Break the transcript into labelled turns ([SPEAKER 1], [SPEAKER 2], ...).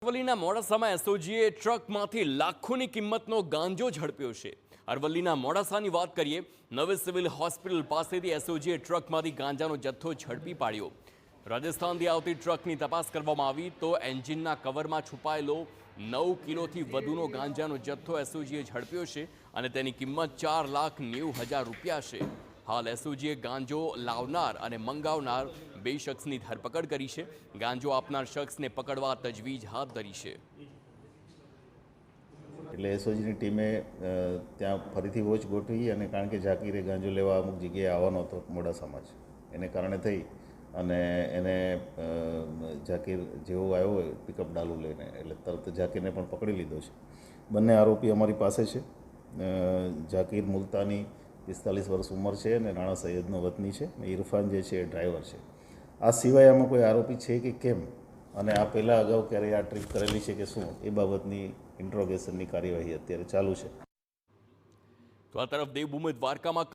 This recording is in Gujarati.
[SPEAKER 1] અરવલ્લીના મોડાસામાં એસઓજીએ ટ્રકમાંથી લાખોની કિંમતનો ગાંજો ઝડપ્યો છે। અરવલ્લીના મોડાસાની વાત કરીએ, નવી સિવિલ હોસ્પિટલ પાસેથી એસઓજીએ ટ્રકમાંથી ગાંજાનો જથ્થો ઝડપી પાડ્યો। રાજસ્થાનથી આવતી ટ્રકની તપાસ કરવામાં આવી તો એન્જિનના કવરમાં છુપાયેલો 9 કિલોથી વધુનો ગાંજાનો જથ્થો એસઓજીએ ઝડપ્યો છે અને તેની કિંમત 4,90,000 રૂપિયા છે। હાલ એસઓજીએ ગાંજો લાવનાર અને મંગાવનાર 2 શખ્સની ધરપકડ કરી છે। ગાંજો આપનાર શખ્સને પકડવા તજવીજ હાથ ધરી છે।
[SPEAKER 2] એટલે એસઓજીની ટીમે ત્યાં ફરીથી વોચ ગોઠવી અને કારણ કે ઝાકીરે ગાંજો લેવા અમુક જગ્યાએ આવવાનો હતો મોડાસામાં જ, એને કારણે થઈ અને એને ઝાકીર જેવો આવ્યો હોય પિકઅપ ડાલુ લઈને એટલે તરત ઝાકીરને પણ પકડી લીધો છે। બંને આરોપી અમારી પાસે છે। ઝાકીર મુલતાની 45 વર્ષ ઉંમર છે અને રાણા સૈયદનો વતની છે અને ઇરફાન જે છે એ ડ્રાઈવર છે। આ સિવાય આમાં કોઈ આરોપી છે કે કેમ અને આ પહેલાં અગાઉ ક્યારેય આ ટ્રીપ કરેલી છે કે શું એ બાબતની ઇન્ટ્રોગેશનની કાર્યવાહી અત્યારે ચાલુ છે।
[SPEAKER 1] તો આ તરફ દેવભૂમિ દ્વારકામાં